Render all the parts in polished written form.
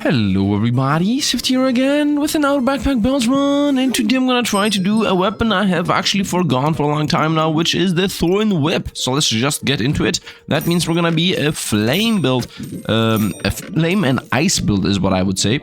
Hello everybody, Sifd here again with another backpack build run, and today I'm gonna try to do a weapon I have actually forgone for a long time now, which is the thorn whip. So let's just get into it. That means we're gonna be a flame build, a flame and ice build is what I would say.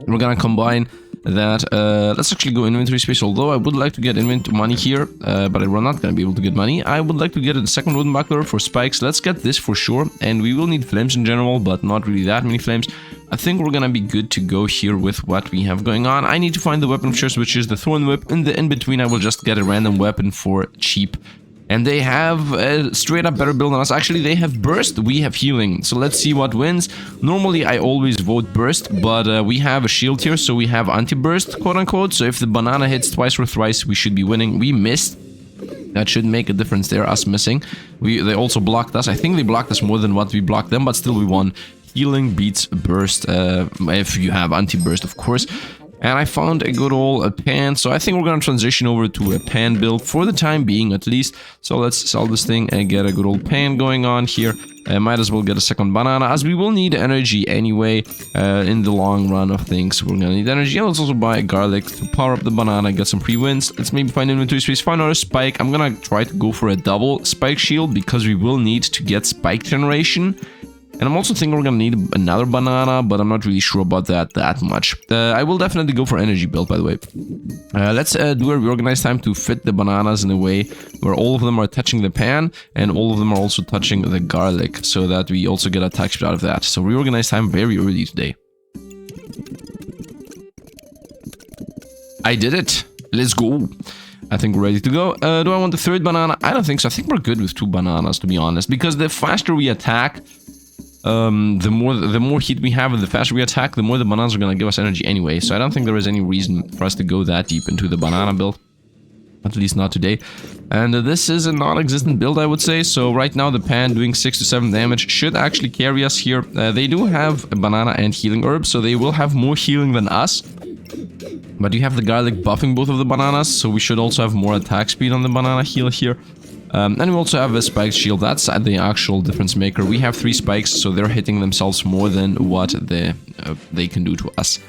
We're gonna combine that. Let's actually go inventory space, although I would like to get inventory money here, but we're not gonna be able to get money. I would like to get a second wooden buckler for spikes. Let's get this for sure, and we will need flames in general, but not really that many flames. I think we're gonna be good to go here with what we have going on. I need to find the weapon of choice, which is the thorn whip. In the in-between, I will just get a random weapon for cheap. And they have a straight up better build than us. Actually, they have burst, we have healing. So let's see what wins. Normally, I always vote burst, but we have a shield here, so we have anti-burst, quote-unquote. So if the banana hits twice or thrice, we should be winning. We missed. That should make a difference there, us missing. They also blocked us. I think they blocked us more than what we blocked them, but still we won. Healing beats burst, if you have anti-burst, of course. And I found a good old pan, so I think we're gonna transition over to a pan build for the time being, at least. So let's sell this thing and get a good old pan going on here. Might as well get a second banana, as we will need energy anyway in the long run of things. We're gonna need energy, and let's also buy a garlic to power up the banana, get some free wins. Let's maybe find inventory space, find another spike. I'm gonna try to go for a double spike shield, because we will need to get spike generation. And I'm also thinking we're gonna need another banana, but I'm not really sure about that much. I will definitely go for energy build, by the way. Let's do a reorganized time to fit the bananas in a way where all of them are touching the pan, and all of them are also touching the garlic, so that we also get attack speed out of that. So reorganized time very early today. I did it! Let's go! I think we're ready to go. Do I want the third banana? I don't think so. I think we're good with 2 bananas, to be honest, because the faster we attack, the more heat we have and the faster we attack, the more the bananas are gonna give us energy anyway. So I don't think there is any reason for us to go that deep into the banana build. At least not today. And this is a non-existent build, I would say. So right now the pan doing 6 to 7 damage should actually carry us here. They do have a banana and healing herb, so they will have more healing than us. But you have the garlic buffing both of the bananas, so we should also have more attack speed on the banana heal here. And we also have a spiked shield. That's the actual difference maker. We have 3 spikes, so they're hitting themselves more than what they can do to us.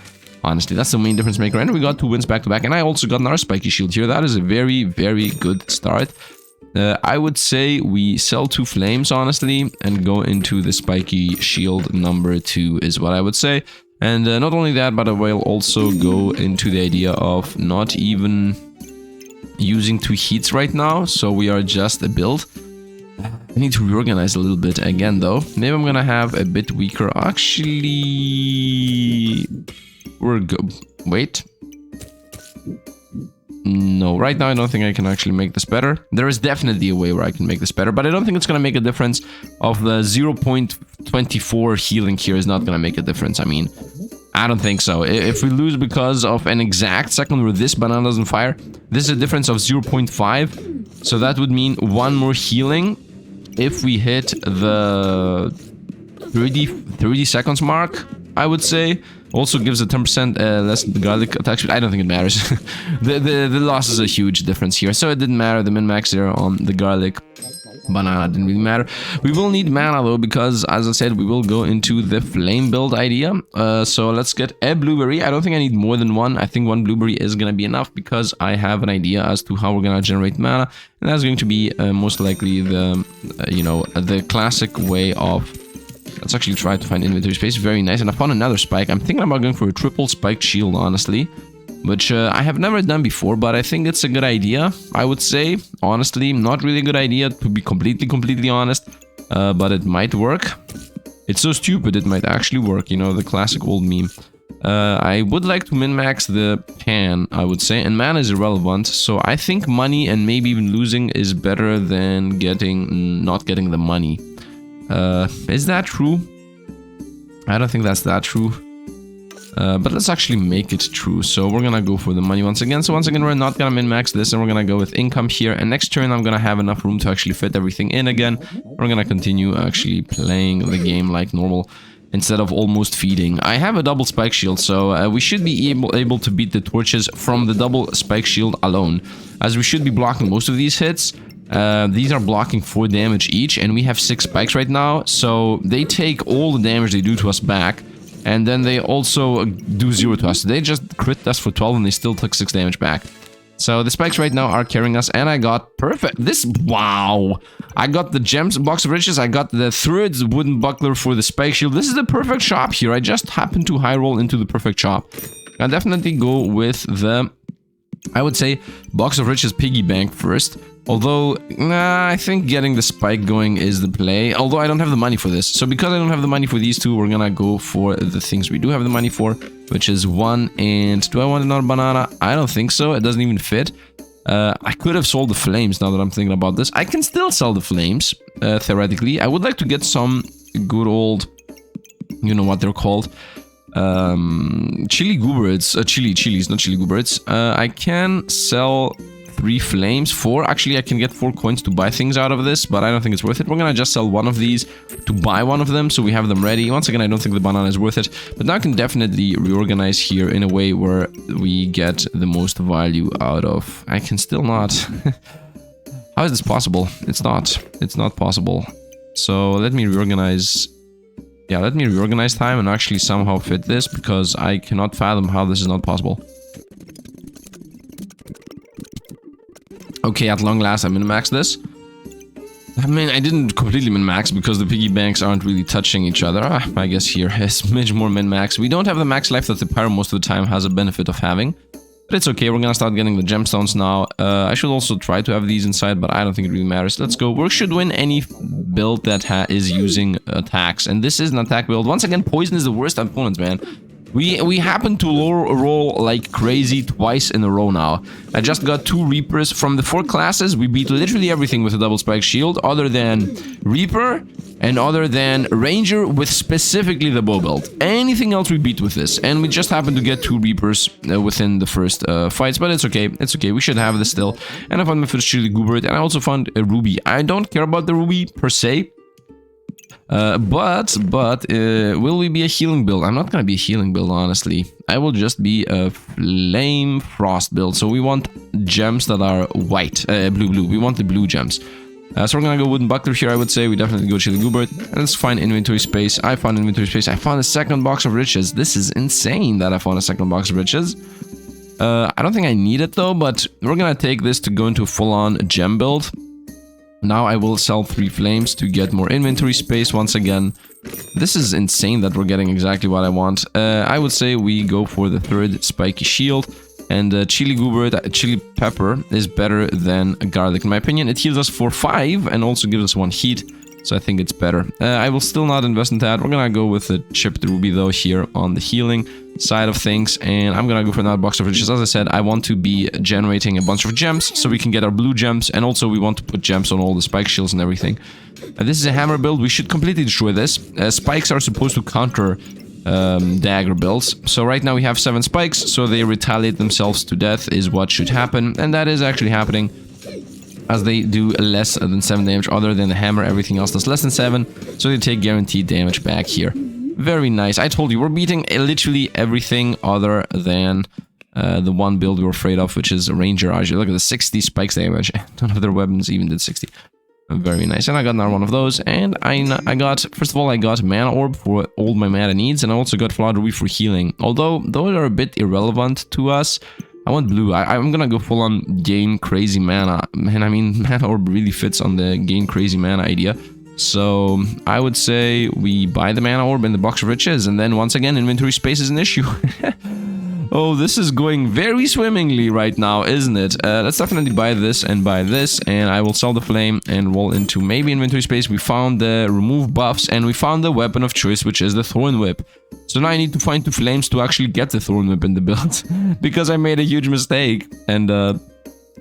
Honestly, that's the main difference maker. And we got 2 wins back to back. And I also got another spiky shield here. That is a very, very good start. I would say we sell 2 flames, honestly, and go into the spiky shield number 2 is what I would say. And not only that, but I will also go into the idea of not even using 2 heats right now, so we are just a build. I need to reorganize a little bit again, though. Maybe I'm gonna have a bit weaker. Actually, we're good. Wait. No, right now I don't think I can actually make this better. There is definitely a way where I can make this better, but I don't think it's gonna make a difference. Of the 0.24 healing here is not gonna make a difference. I mean, I don't think so. If we lose because of an exact second where this banana doesn't fire, this is a difference of 0.5. So that would mean 1 more healing if we hit the 30 seconds mark, I would say. Also gives a 10% less garlic attack speed. I don't think it matters. the loss is a huge difference here. So it didn't matter. The min-max there on the garlic banana didn't really matter. We will need mana though, because as I said, we will go into the flame build idea. So let's get a blueberry. I don't think I need more than 1. I think 1 blueberry is gonna be enough, because I have an idea as to how we're gonna generate mana, and that's going to be most likely the the classic way of. Let's actually try to find inventory space. Very nice. And I found another spike. I'm thinking about going for a triple spiked shield, honestly, which I have never done before, but I think it's a good idea, I would say. Honestly, not really a good idea, to be completely honest, but it might work. It's so stupid, it might actually work, you know, the classic old meme. I would like to min-max the pan, I would say, and mana is irrelevant, so I think money and maybe even losing is better than not getting the money. Is that true? I don't think that's that true. But let's actually make it true. So we're gonna go for the money once again. So once again, we're not gonna min-max this, and we're gonna go with income here. And next turn, I'm gonna have enough room to actually fit everything in again. We're gonna continue actually playing the game like normal, instead of almost feeding. I have a double spike shield, so we should be able to beat the torches from the double spike shield alone, as we should be blocking most of these hits. These are blocking 4 damage each, and we have 6 spikes right now, so they take all the damage they do to us back. And then they also do 0 to us. They just crit us for 12 and they still took 6 damage back. So the spikes right now are carrying us, and I got perfect. Wow. I got the gems box of riches. I got the third wooden buckler for the spike shield. This is the perfect shop here. I just happened to high roll into the perfect shop. I'll definitely go with the, I would say, box of riches piggy bank first. Although, I think getting the spike going is the play. Although I don't have the money for this. So because I don't have the money for these two, we're gonna go for the things we do have the money for, which is 1 and... Do I want another banana? I don't think so. It doesn't even fit. I could have sold the flames now that I'm thinking about this. I can still sell the flames, theoretically. I would like to get some good old... You know what they're called. Chili goobers. Chilies, not chili goobers. I can sell... 3 flames, 4. Actually, I can get 4 coins to buy things out of this, but I don't think it's worth it. We're gonna just sell one of these to buy one of them, so we have them ready. Once again, I don't think the banana is worth it, but now I can definitely reorganize here in a way where we get the most value out of... I can still not... How is this possible? It's not possible. So let me reorganize... Yeah, let me reorganize time and actually somehow fit this, because I cannot fathom how this is not possible. Okay, at long last I min-maxed this. I mean, I didn't completely min-max because the piggy banks aren't really touching each other. I guess here is much more min-max. We don't have the max life that the pyro most of the time has a benefit of having. But it's okay, we're gonna start getting the gemstones now. I should also try to have these inside, but I don't think it really matters. Let's go. We should win any build that is using attacks. And this is an attack build. Once again, poison is the worst opponent, man. We happen to roll like crazy twice in a row now. I just got 2 Reapers. From the 4 classes, we beat literally everything with a double spike shield, other than Reaper and other than Ranger with specifically the bow build. Anything else we beat with this. And we just happened to get 2 Reapers within the first fights, but it's okay. It's okay. We should have this still. And I found my first chili goobert, and I also found a ruby. I don't care about the ruby per se. But will we be a healing build? I'm not gonna be a healing build, honestly. I will just be a flame frost build. So we want gems that are white, blue. We want the blue gems. So we're gonna go wooden buckler here, I would say. We definitely go chili goobert. And let's find inventory space. I found inventory space. I found a second box of riches. This is insane that I found a second box of riches. I don't think I need it though, but we're gonna take this to go into a full-on gem build. Now I will sell 3 flames to get more inventory space once again. This is insane that we're getting exactly what I want. I would say we go for the 3rd spiky shield. And chili goobert, chili pepper is better than garlic. In my opinion, it heals us for 5 and also gives us 1 heat. So I think it's better. I will still not invest in that. We're gonna go with the chipped ruby though here on the healing side of things. And I'm gonna go for another box of riches. As I said, I want to be generating a bunch of gems so we can get our blue gems. And also we want to put gems on all the spike shields and everything. This is a hammer build. We should completely destroy this. Spikes are supposed to counter dagger builds. So right now we have 7 spikes. So they retaliate themselves to death is what should happen. And that is actually happening. As they do less than 7 damage, other than the hammer, everything else does less than 7, so they take guaranteed damage back here. Very nice. I told you, we're beating literally everything other than the one build we were afraid of, which is Ranger. Look at the 60 spikes damage. None of their weapons even did 60. Very nice. And I got another one of those, and I got, first of all, I got mana orb for all my mana needs, and I also got flood ruby for healing. Although those are a bit irrelevant to us. I want blue. I'm gonna go full on gain crazy mana. And I mean, mana orb really fits on the gain crazy mana idea. So I would say we buy the mana orb in the box of riches, and then once again, inventory space is an issue. Oh, this is going very swimmingly right now, isn't it? Let's definitely buy this, and I will sell the flame and roll into maybe inventory space. We found the remove buffs, and we found the weapon of choice, which is the thorn whip. So now I need to find 2 flames to actually get the thorn whip in the build, because I made a huge mistake and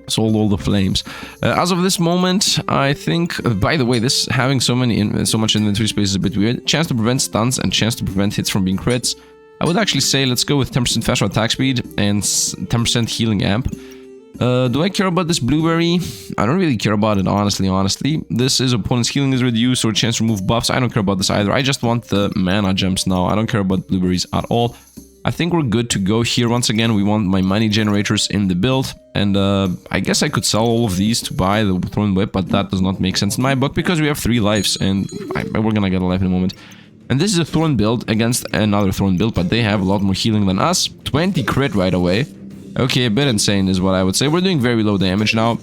sold all the flames. As of this moment, I think, by the way, this having so much inventory space is a bit weird. Chance to prevent stuns and chance to prevent hits from being crits. I would actually say let's go with 10% faster attack speed and 10% healing amp. Do I care about this blueberry? I don't really care about it, honestly. This is opponent's healing is reduced or chance to remove buffs. I don't care about this either. I just want the mana gems now. I don't care about blueberries at all. I think we're good to go here. Once again, we want my money generators in the build. And I guess I could sell all of these to buy the thorn whip, but that does not make sense in my book because we have 3 lives and we're gonna get a life in a moment. And this is a thorn build against another thorn build, but they have a lot more healing than us. 20 crit right away. Okay, a bit insane is what I would say. We're doing very low damage now.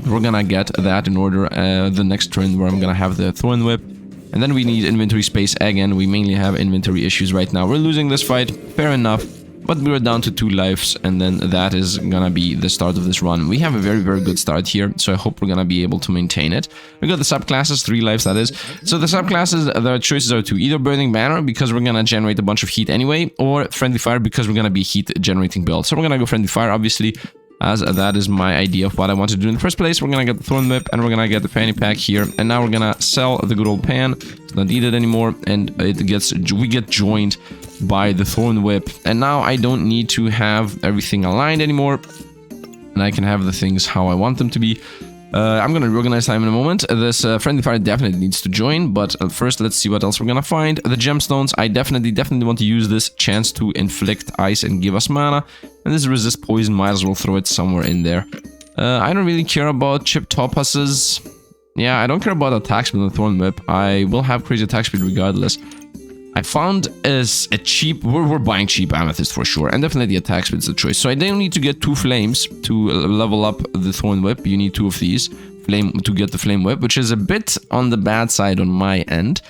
We're gonna get that in order the next turn where I'm gonna have the thorn whip. And then we need inventory space again. We mainly have inventory issues right now. We're losing this fight, fair enough. But we're down to 2 lives, and then that is gonna be the start of this run. We have a very, very good start here, so I hope we're gonna be able to maintain it. We got the subclasses, 3 lives that is. So the subclasses, the choices are 2. Either Burning Banner, because we're gonna generate a bunch of heat anyway, or Friendly Fire, because we're gonna be heat generating build. So we're gonna go Friendly Fire, obviously, as that is my idea of what I want to do in the first place. We're gonna get the Thorn Whip, and we're gonna get the Fanny Pack here, and now we're gonna sell the good old pan. It's not needed anymore, and we get joined by the Thorn Whip, and now I don't need to have everything aligned anymore, and I can have the things how I want them to be. I'm gonna reorganize time in a moment. This Friendly Fire definitely needs to join, but first let's see what else we're gonna find. The gemstones, I definitely want to use this chance to inflict ice and give us mana, and this resist poison, might as well throw it somewhere in there. I don't really care about chip topazes. Yeah, I don't care about attack speed on the Thorn Whip. I will have crazy attack speed regardless. I found as a cheap, we're buying cheap amethyst for sure, and definitely attack speed is the choice. So I don't need to get 2 flames to level up the Thorn Whip. You need 2 of these to get the Flame Whip, which is a bit on the bad side on my end.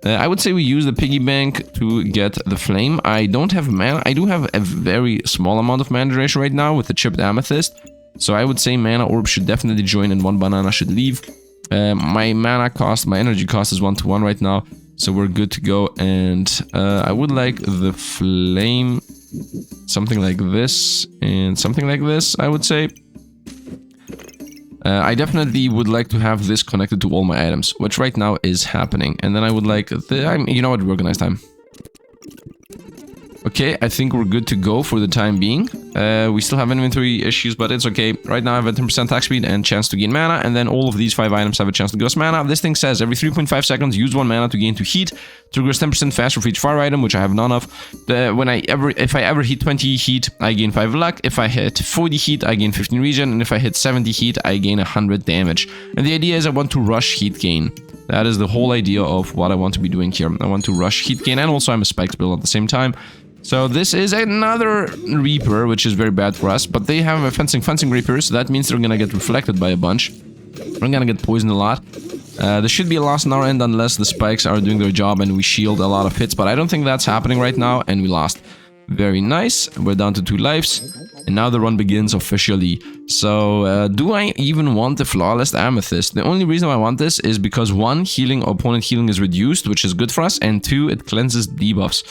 I would say we use the piggy bank to get the flame. I don't have mana. I do have a very small amount of mana duration right now with the chipped amethyst. So I would say mana orb should definitely join and 1 banana should leave. My mana cost, my energy cost is 1-to-1 right now. So we're good to go, and I would like the flame, something like this, and something like this, I would say. I definitely would like to have this connected to all my items, which right now is happening. And then I would like, you know what, reorganize time. Okay, I think we're good to go for the time being. We still have inventory issues, but it's okay. Right now I have a 10% attack speed and chance to gain mana, and then all of these 5 items have a chance to give us mana. This thing says every 3.5 seconds, use 1 mana to gain 2 heat. Triggers 10% faster for each fire item, which I have none of. If I ever hit 20 heat, I gain 5 luck. If I hit 40 heat, I gain 15 regen, and if I hit 70 heat, I gain 100 damage. And the idea is I want to rush heat gain. That is the whole idea of what I want to be doing here. I want to rush heat gain, and also I'm a spikes build at the same time. So this is another Reaper, which is very bad for us, but they have a fencing Reaper, so that means they're gonna get reflected by a bunch. We're gonna get poisoned a lot. There should be a loss on our end unless the spikes are doing their job and we shield a lot of hits, but I don't think that's happening right now, and we lost. Very nice. We're down to 2 lives, and now the run begins officially. So, do I even want the Flawless Amethyst? The only reason I want this is because 1, opponent healing is reduced, which is good for us, and 2, it cleanses debuffs.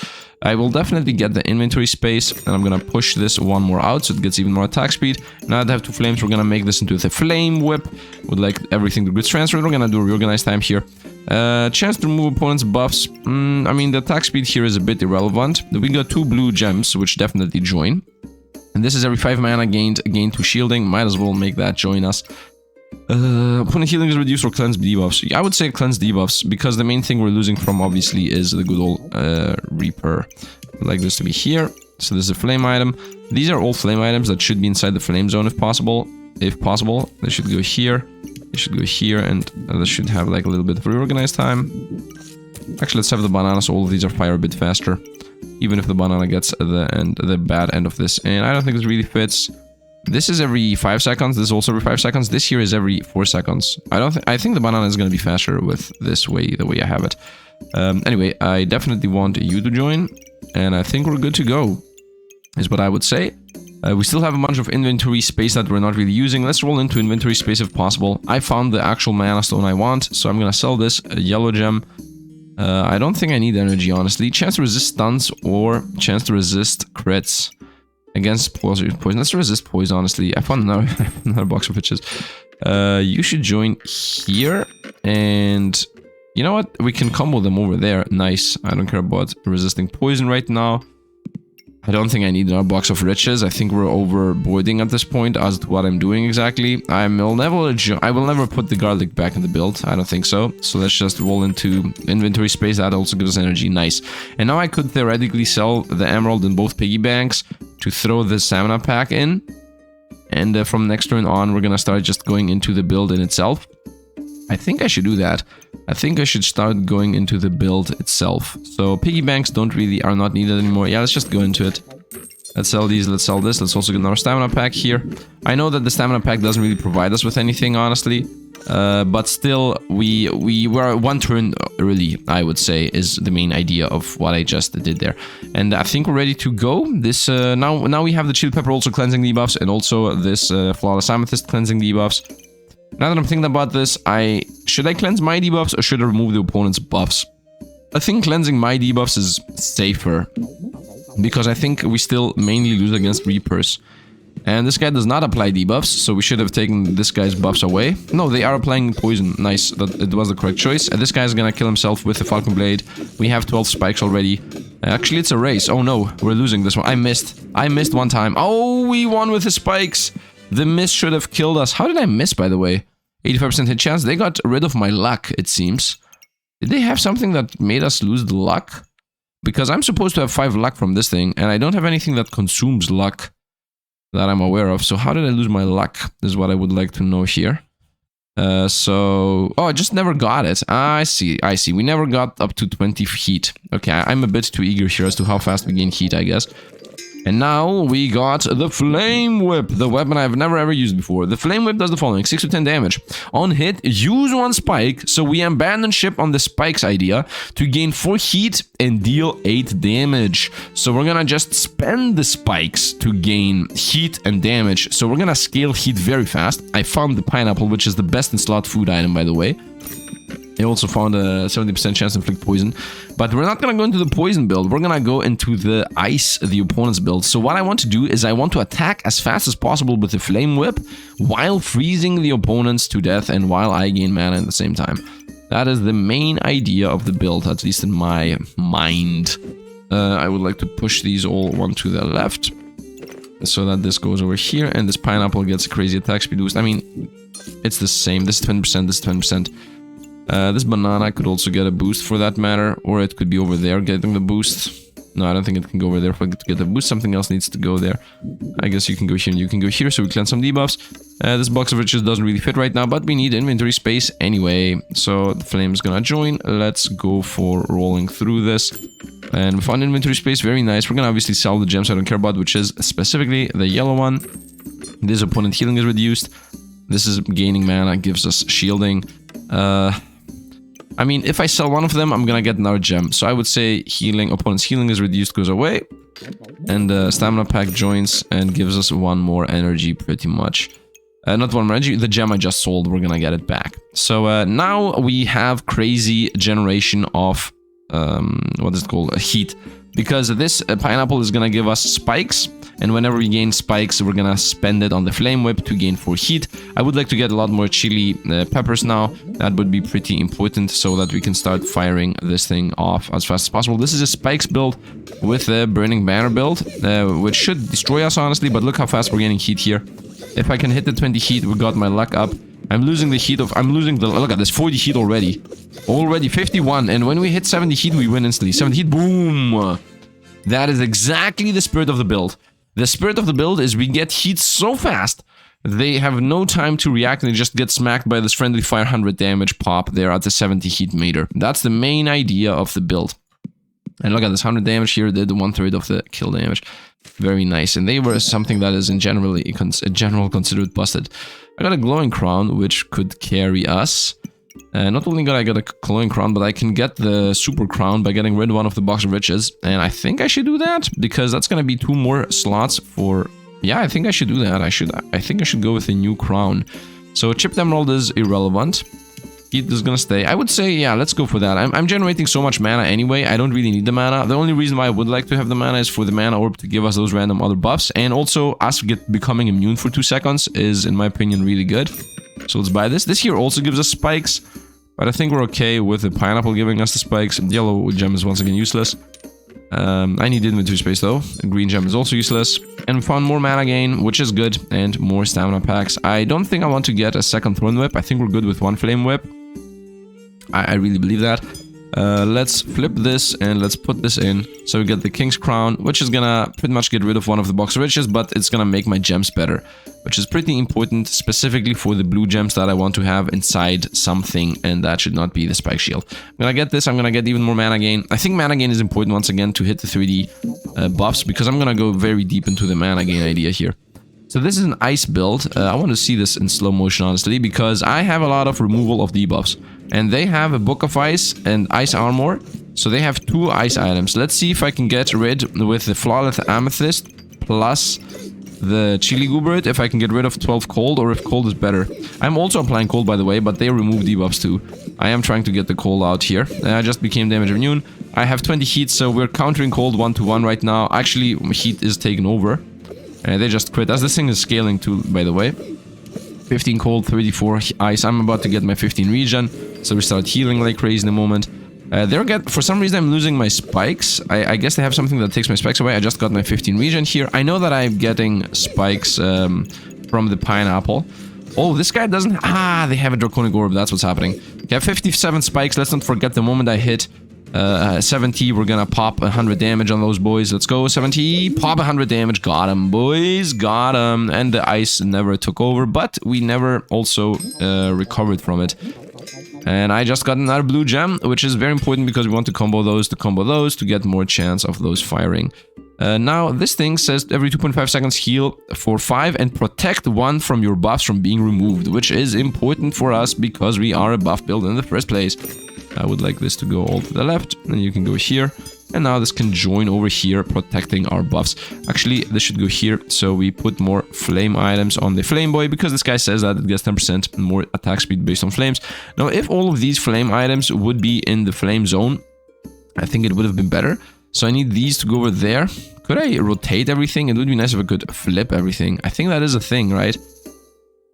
I will definitely get the inventory space, and I'm gonna push this 1 more out so it gets even more attack speed. Now that I have 2 flames, we're gonna make this into the Flame Whip with like everything that gets transferred. We're gonna do a reorganize time here. Chance to remove opponent's buffs. I mean, the attack speed here is a bit irrelevant. We got 2 blue gems, which definitely join. And this is every 5 mana gain 2 shielding. Might as well make that join us. Opponent healing is reduced or cleanse debuffs. I would say cleanse debuffs, because the main thing we're losing from obviously is the good old Reaper. I'd like this to be here. So this is a flame item. These are all flame items that should be inside the flame zone if possible. They should go here. They should go here, and this should have like a little bit of reorganized time. Actually, let's have the banana so all of these are fire a bit faster. Even if the banana gets the bad end of this. And I don't think this really fits. This is every 5 seconds. This is also every 5 seconds. This here is every 4 seconds. I think the banana is going to be faster with this way, the way I have it. Anyway, I definitely want you to join, and I think we're good to go, is what I would say. We still have a bunch of inventory space that we're not really using. Let's roll into inventory space if possible. I found the actual mana stone I want, so I'm going to sell this yellow gem. I don't think I need energy, honestly. Chance to resist stuns or chance to resist crits. Against poison. Let's resist poison, honestly. I found another box of witches. You should join here. And you know what? We can combo them over there. Nice. I don't care about resisting poison right now. I don't think I need another box of riches. I think we're overboarding at this point as to what I'm doing exactly. I will never put the garlic back in the build. I don't think so. So let's just roll into inventory space. That also gives us energy. Nice. And now I could theoretically sell the emerald in both piggy banks to throw the stamina pack in. And from next turn on, we're gonna start just going into the build in itself. I think I should do that. I think I should start going into the build itself. So piggy banks are not needed anymore. Yeah, let's just go into it. Let's sell these, let's sell this. Let's also get another stamina pack here. I know that the stamina pack doesn't really provide us with anything, honestly. But still, we were one turn early, I would say, is the main idea of what I just did there. And I think we're ready to go. This now we have the chili pepper also cleansing debuffs, and also this flawless amethyst cleansing debuffs. Now that I'm thinking about this, should I cleanse my debuffs or should I remove the opponent's buffs? I think cleansing my debuffs is safer, because I think we still mainly lose against Reapers. And this guy does not apply debuffs, so we should have taken this guy's buffs away. No, they are applying poison. Nice, it was the correct choice. And this guy's gonna kill himself with the Falcon Blade. We have 12 spikes already. Actually, it's a race. Oh no, we're losing this one. I missed one time. Oh, we won with the spikes. The miss should have killed us. How did I miss, by the way? 85% hit chance. They got rid of my luck, it seems. Did they have something that made us lose the luck? Because I'm supposed to have 5 luck from this thing, and I don't have anything that consumes luck that I'm aware of. So how did I lose my luck is what I would like to know here. Oh, I just never got it. I see. We never got up to 20 heat. Okay, I'm a bit too eager here as to how fast we gain heat, I guess. And now we got the Flame Whip, the weapon I've never ever used before. The Flame Whip does the following: 6 to 10 damage. On hit, use 1 spike, so we abandon ship on the spikes idea to gain 4 heat and deal 8 damage. So we're gonna just spend the spikes to gain heat and damage. So we're gonna scale heat very fast. I found the pineapple, which is the best in slot food item, by the way. I also found a 70% chance to inflict poison. But we're not going to go into the poison build. We're going to go into the ice, the opponent's build. So what I want to do is I want to attack as fast as possible with the Flame Whip while freezing the opponents to death and while I gain mana at the same time. That is the main idea of the build, at least in my mind. I would like to push these all one to the left so that this goes over here and this pineapple gets a crazy attack speed boost. I mean, it's the same. This is 20%, this is 20%. This banana could also get a boost for that matter, or it could be over there getting the boost. No, I don't think it can go over there for it to get the boost. Something else needs to go there. I guess you can go here and you can go here, so we cleanse some debuffs. This box of riches doesn't really fit right now, but we need inventory space anyway. So the flame's gonna join. Let's go for rolling through this. And we found inventory space, very nice. We're gonna obviously sell the gems I don't care about, which is specifically the yellow one. This opponent healing is reduced. This is gaining mana, gives us shielding. I mean, if I sell one of them, I'm gonna get another gem. So I would say healing, opponent's healing is reduced, goes away. And stamina pack joins and gives us 1 more energy, pretty much. Not 1 more energy, the gem I just sold, we're gonna get it back. So now we have crazy generation of, what is it called, heat. Because this pineapple is gonna give us spikes. And whenever we gain spikes, we're gonna spend it on the Flame Whip to gain 4 heat. I would like to get a lot more chili peppers now. That would be pretty important so that we can start firing this thing off as fast as possible. This is a spikes build with a burning banner build, which should destroy us, honestly. But look how fast we're getting heat here. If I can hit the 20 heat, we got my luck up. I'm losing the heat of... Look at this, 40 heat already. Already 51. And when we hit 70 heat, we win instantly. 70 heat, boom! That is exactly the spirit of the build. The spirit of the build is we get heat so fast, they have no time to react and they just get smacked by this friendly fire 100 damage pop there at the 70 heat meter. That's the main idea of the build. And look at this 100 damage here, did 1/3 of the kill damage. Very nice. And they were something that is in general considered busted. I got a glowing crown, which could carry us. Not only I got a glowing crown, but I can get the super crown by getting rid of one of the box of riches. And I think I should do that, because that's going to be 2 more slots for... Yeah, I think I should do that. I think I should go with a new crown. So chipped emerald is irrelevant. Heat is going to stay. I would say, yeah, let's go for that. I'm generating so much mana anyway. I don't really need the mana. The only reason why I would like to have the mana is for the mana orb to give us those random other buffs. And also, us becoming immune for 2 seconds is, in my opinion, really good. So let's buy this. This here also gives us spikes, but I think we're okay with the pineapple giving us the spikes. The yellow gem is once again useless. I need inventory space though. A green gem is also useless. And we found more mana gain, which is good, and more stamina packs. I don't think I want to get a second thorn whip. I think we're good with 1 flame whip. I really believe that. Let's flip this and let's put this in. So we get the king's crown, which is gonna pretty much get rid of one of the box of riches, but it's gonna make my gems better. which is pretty important, specifically for the blue gems that I want to have inside something, and that should not be the spike shield. I'm gonna get this, I'm gonna get even more mana gain. I think mana gain is important once again to hit the 3D buffs, because I'm gonna go very deep into the mana gain idea here. So this is an ice build. I want to see this in slow motion, honestly, because I have a lot of removal of debuffs. And they have a Book of Ice and Ice Armor. So they have 2 ice items. Let's see if I can get rid with the Flawless Amethyst plus the Chili Goobered, if I can get rid of 12 cold, or if cold is better. I'm also applying cold, by the way, but they remove debuffs too. I am trying to get the cold out here. I just became damage immune. I have 20 heat, so we're countering cold 1-to-1 right now. Actually, heat is taken over. They just quit, as this thing is scaling too, by the way. 15 cold, 34 ice. I'm about to get my 15 regen, so we start healing like crazy in a moment. For some reason, I'm losing my spikes. I guess they have something that takes my spikes away. I just got my 15 regen here. I know that I'm getting spikes from the pineapple. Oh, this guy doesn't... Ah, they have a Draconic Orb. That's what's happening. Okay, I have 57 spikes. Let's not forget the moment I hit 70, we're gonna pop 100 damage on those boys. Let's go, 70, pop 100 damage. Got him, boys, got him. And the ice never took over, but we never also recovered from it. And I just got another blue gem, which is very important because we want to combo those to get more chance of those firing. Now, this thing says every 2.5 seconds heal for 5 and protect 1 from your buffs from being removed, which is important for us because we are a buff build in the first place. I would like this to go all to the left, and you can go here. And now this can join over here, protecting our buffs. Actually, this should go here, so we put more flame items on the flame boy, because this guy says that it gets 10% more attack speed based on flames. Now, if all of these flame items would be in the flame zone, I think it would have been better. So I need these to go over there. Could I rotate everything? It would be nice if I could flip everything. I think that is a thing, right?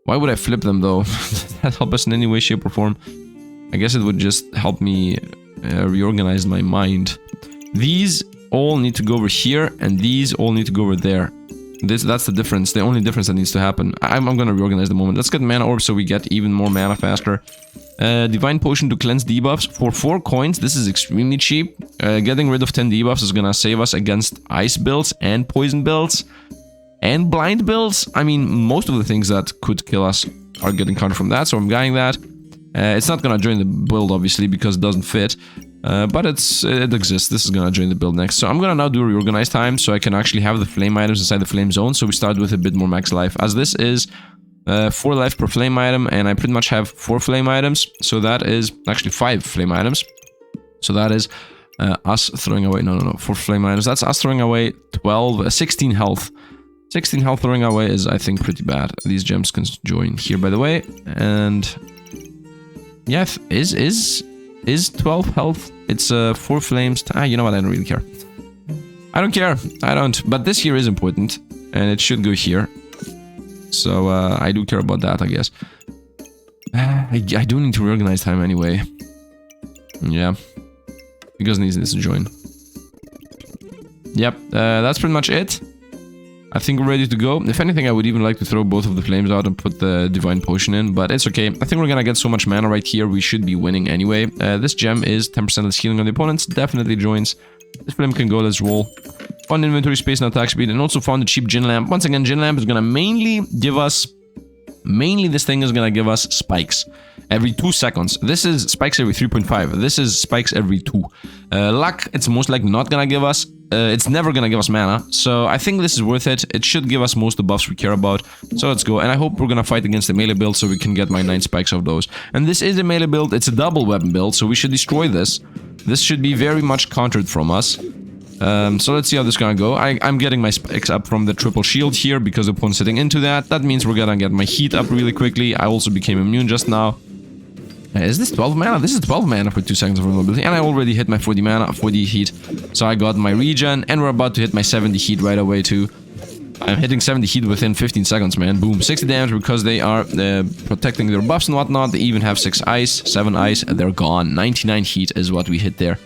Why would I flip them, though? Does that help us in any way, shape, or form? I guess it would just help me reorganize my mind. These all need to go over here, and these all need to go over there. That's the difference, the only difference that needs to happen. I'm gonna reorganize the moment. Let's get Mana Orb so we get even more mana faster. Divine Potion to cleanse debuffs. For 4 coins, this is extremely cheap. Getting rid of 10 debuffs is gonna save us against ice builds and poison builds. And blind builds. I mean, most of the things that could kill us are getting countered from that, so I'm getting that. It's not gonna join the build, obviously, because it doesn't fit. But it exists. This is gonna join the build next. So I'm gonna now do a reorganize time, so I can actually have the flame items inside the flame zone. So we start with a bit more max life, as this is 4 life per flame item, and I pretty much have 4 flame items. So that is actually 5 flame items. So that is us throwing away... No, 4 flame items. That's us throwing away 16 health. 16 health throwing away is, I think, pretty bad. These gems can join here, by the way. And... yeah, is 12 health? It's 4 flames. You know what? I don't really care. I don't care. I don't. But this here is important, and it should go here. So I do care about that, I guess. I do need to reorganize time anyway. Yeah, because it needs to join. Yep, that's pretty much it. I think we're ready to go. If anything, I would even like to throw both of the flames out and put the Divine Potion in, but it's okay. I think we're gonna get so much mana right here, we should be winning anyway. This gem is 10% less healing on the opponents, definitely joins. This flame can go, let's roll. Found inventory space and attack speed, and also found a cheap Gin Lamp. Once again, Gin Lamp is gonna mainly give us... this thing is gonna give us spikes every 2 seconds. This is spikes every 3.5. This is spikes every 2. Luck, it's most likely not gonna give us. It's never gonna give us mana, so I think this is worth it. It should give us most of the buffs we care about. So let's go, and I hope we're gonna fight against the melee build so we can get my 9 spikes of those. And this is a melee build, it's a double weapon build, so we should destroy this. This should be very much countered from us. So let's see how this is gonna go. I'm getting my spikes up from the triple shield here because the opponent's sitting into that. That means we're gonna get my heat up really quickly. I also became immune just now. Is this 12 mana? This is 12 mana for 2 seconds of vulnerability, and I already hit my 40 mana, 40 heat. So I got my regen, and we're about to hit my 70 heat right away too. I'm hitting 70 heat within 15 seconds, man. Boom, 60 damage because they are protecting their buffs and whatnot. They even have 6 ice, 7 ice, and they're gone. 99 heat is what we hit there.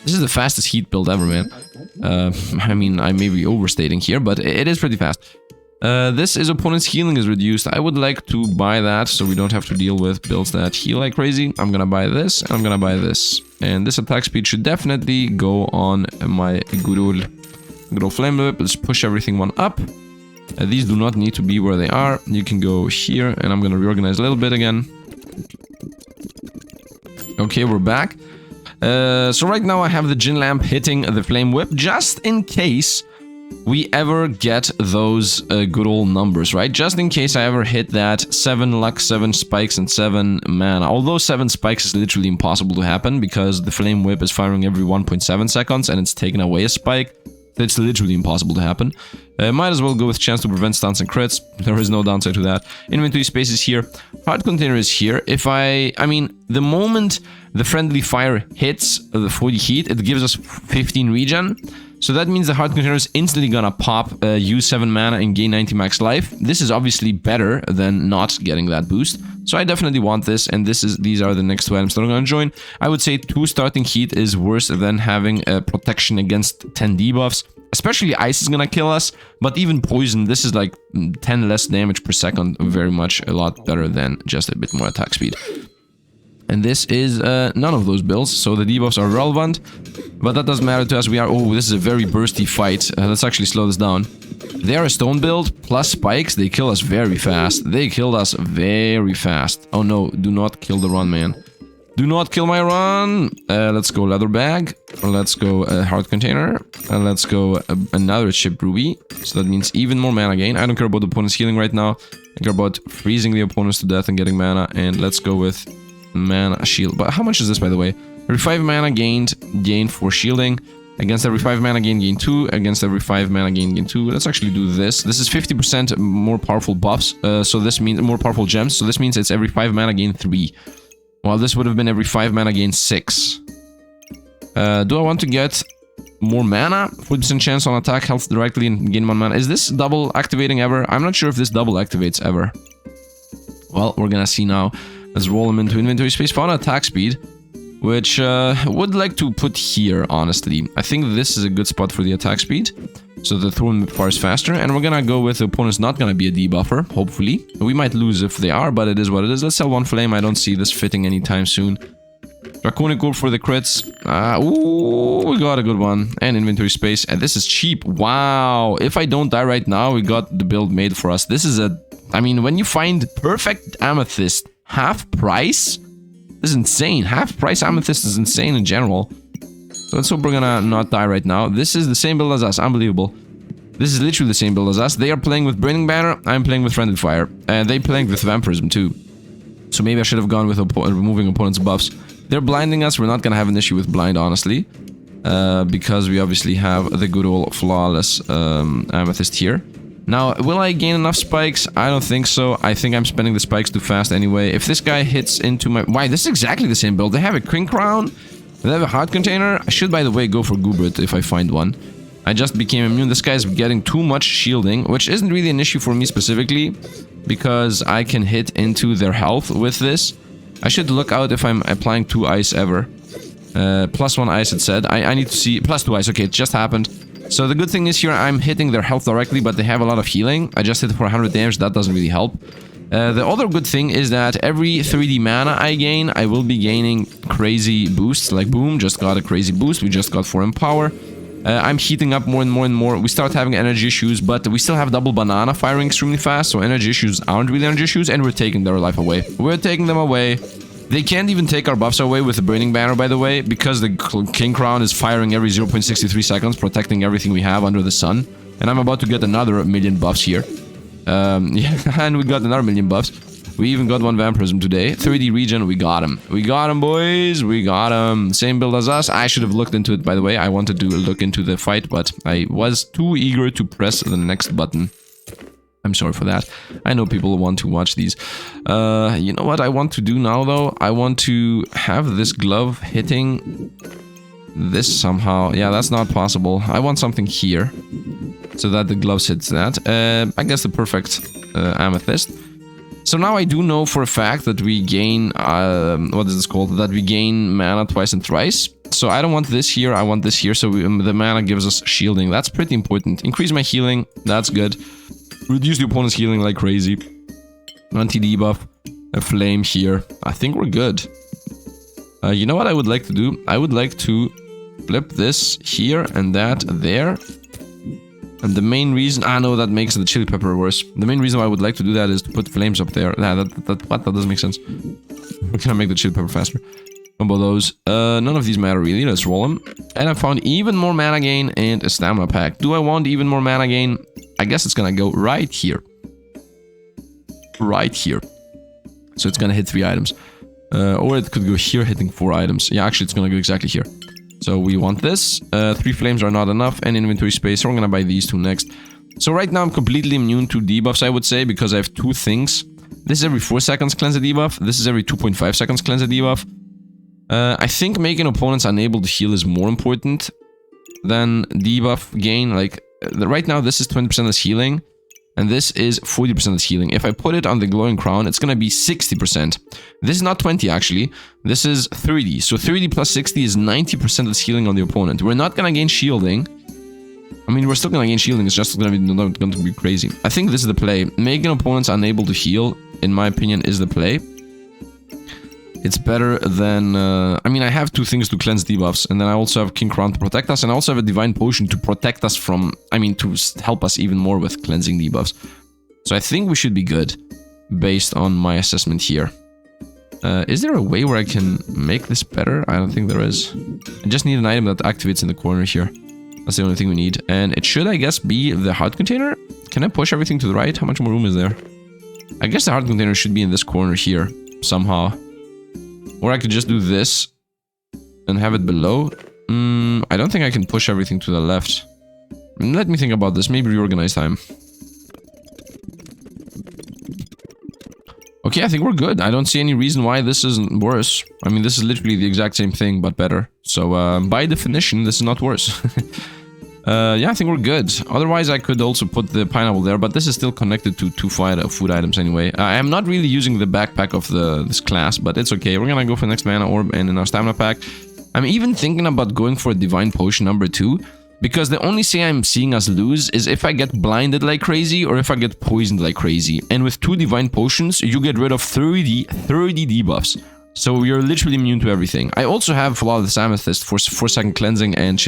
This is the fastest heat build ever, man. I mean, I may be overstating here, but it is pretty fast. This is opponent's healing is reduced. I would like to buy that so we don't have to deal with builds that heal like crazy. I'm gonna buy this, and I'm gonna buy this. And this attack speed should definitely go on my good old flame whip. Let's push everything one up. These do not need to be where they are. You can go here, and I'm gonna reorganize a little bit again. Okay, we're back. So right now I have the Djinn lamp hitting the flame whip, just in case we ever get those good old numbers, right? Just in case I ever hit that 7 luck, 7 spikes, and 7 mana. Although 7 spikes is literally impossible to happen because the flame whip is firing every 1.7 seconds and it's taking away a spike. It's literally impossible to happen. Might as well go with chance to prevent stuns and crits. There is no downside to that. Inventory space is here. Heart container is here. If I mean, the moment the friendly fire hits the 40 heat, it gives us 15 regen. So that means the heart container is instantly gonna pop, use 7 mana and gain 90 max life. This is obviously better than not getting that boost. So I definitely want this, and these are the next 2 items that I'm gonna join. I would say 2 starting heat is worse than having protection against 10 debuffs. Especially ice is gonna kill us, but even poison, this is like 10 less damage per second, very much a lot better than just a bit more attack speed. And this is none of those builds, so the debuffs are relevant, but that doesn't matter to us. We are, oh, this is a very bursty fight. Let's actually slow this down. They are a stone build, plus spikes, they kill us very fast. They killed us very fast. Oh no, do not kill the run, man. Do not kill my run! Let's go leather bag, let's go heart container, and let's go another chip ruby. So that means even more mana gain. I don't care about the opponent's healing right now. I care about freezing the opponents to death and getting mana, and let's go with mana shield. But how much is this, by the way? Every 5 mana gained, gain 4 shielding. Against every 5 mana gain, gain 2. Against every 5 mana gain, gain 2. Let's actually do this. This is 50% more powerful buffs, so this means more powerful gems. So this means it's every 5 mana gain 3. Well, this would have been every 5 mana gain 6. Do I want to get more mana? 40% chance on attack health directly and gain 1 mana. Is this double activating ever? I'm not sure if this double activates ever. Well, we're gonna see now. Let's roll them into inventory space. Found attack speed, which would like to put here, honestly. I think this is a good spot for the attack speed. So the thorn fires faster, and we're gonna go with the opponent's not gonna be a debuffer, hopefully. We might lose if they are, but it is what it is. Let's sell 1 flame. I don't see this fitting anytime soon. Draconic Orb for the crits. Ooh, we got a good one. And inventory space. And this is cheap. Wow. If I don't die right now, we got the build made for us. This is a... I mean, when you find perfect amethyst, half price? This is insane. Half price amethyst is insane in general. So let's hope we're gonna not die right now. This is the same build as us. Unbelievable. This is literally the same build as us. They are playing with Burning Banner. I'm playing with Friendly Fire. And they playing with Vampirism too. So maybe I should have gone with removing opponent's buffs. They're blinding us. We're not gonna have an issue with blind, honestly. Because we obviously have the good old flawless amethyst here. Now, will I gain enough spikes? I don't think so. I think I'm spending the spikes too fast anyway. If this guy hits into my... Why, this is exactly the same build. They have a King Crown. They have a heart container. I should, by the way, go for Goobert if I find one. I just became immune. This guy's getting too much shielding, which isn't really an issue for me specifically, because I can hit into their health with this. I should look out if I'm applying 2 ice ever. +1 ice, it said. I need to see... +2 ice. Okay, it just happened. So the good thing is here, I'm hitting their health directly, but they have a lot of healing. I just hit for 100 damage. That doesn't really help. The other good thing is that every 3D mana I gain, I will be gaining crazy boosts. Like, boom, just got a crazy boost. We just got 4 Empower. I'm heating up more and more and more. We start having energy issues, but we still have double banana firing extremely fast, so energy issues aren't really energy issues, and we're taking their life away. We're taking them away. They can't even take our buffs away with the Burning Banner, by the way, because the King Crown is firing every 0.63 seconds, protecting everything we have under the sun. And I'm about to get another 1,000,000 buffs here. Yeah, and we got another 1,000,000 buffs. We even got 1 Vampirism today. 3D regen, we got him. We got him, boys. We got him. Same build as us. I should have looked into it, by the way. I wanted to look into the fight, but I was too eager to press the next button. I'm sorry for that. I know people want to watch these. You know what I want to do now, though? I want to have this glove hitting this somehow. Yeah, that's not possible. I want something here so that the gloves hits that. I guess the perfect amethyst. So now I do know for a fact that we gain... what is this called? That we gain mana twice and thrice. So I don't want this here, I want this here. So the mana gives us shielding. That's pretty important. Increase my healing. That's good. Reduce the opponent's healing like crazy. Anti-debuff. A flame here. I think we're good. You know what I would like to do? I would like to flip this here and that there. And the main reason... no, that makes the chili pepper worse. The main reason why I would like to do that is to put flames up there. That doesn't make sense. We're gonna make the chili pepper faster. Combo those. None of these matter really. Let's roll them. And I found even more mana gain and a stamina pack. Do I want even more mana gain? I guess it's gonna go right here. Right here. So it's gonna hit 3 items. Or it could go here hitting 4 items. Yeah, actually it's gonna go exactly here. So we want this. 3 flames are not enough and inventory space. So we're gonna buy these 2 next. So right now I'm completely immune to debuffs, I would say, because I have 2 things. This is every 4 seconds cleanse a debuff. This is every 2.5 seconds cleanse a debuff. I think making opponents unable to heal is more important than debuff gain. Like, right now this is 20% as healing. And this is 40% as healing. If I put it on the glowing crown, it's gonna be 60%. This is not 20 actually. This is 30. So 30 plus 60 is 90% as healing on the opponent. We're not gonna gain shielding. I mean, we're still gonna gain shielding. It's just gonna be crazy. I think this is the play. Making opponents unable to heal, in my opinion, is the play. It's better than... I mean, I have 2 things to cleanse debuffs, and then I also have King Crown to protect us, and I also have a Divine Potion to protect us from... I mean, to help us even more with cleansing debuffs. So I think we should be good, based on my assessment here. Is there a way where I can make this better? I don't think there is. I just need an item that activates in the corner here. That's the only thing we need. And it should, I guess, be the heart container. Can I push everything to the right? How much more room is there? I guess the heart container should be in this corner here, somehow. Or I could just do this and have it below. I don't think I can push everything to the left. Let me think about this. Maybe reorganize time. Okay, I think we're good. I don't see any reason why this isn't worse. I mean, this is literally the exact same thing, but better. So, by definition, this is not worse. Yeah, I think we're good. Otherwise, I could also put the pineapple there, but this is still connected to 2 food items anyway. I am not really using the backpack of this class, but it's okay. We're gonna go for the next mana orb and in our stamina pack. I'm even thinking about going for a divine potion number 2, because the only thing I'm seeing us lose is if I get blinded like crazy or if I get poisoned like crazy. And with 2 divine potions, you get rid of 30 debuffs. So you're literally immune to everything. I also have Flawless Amethyst for 4-second cleansing and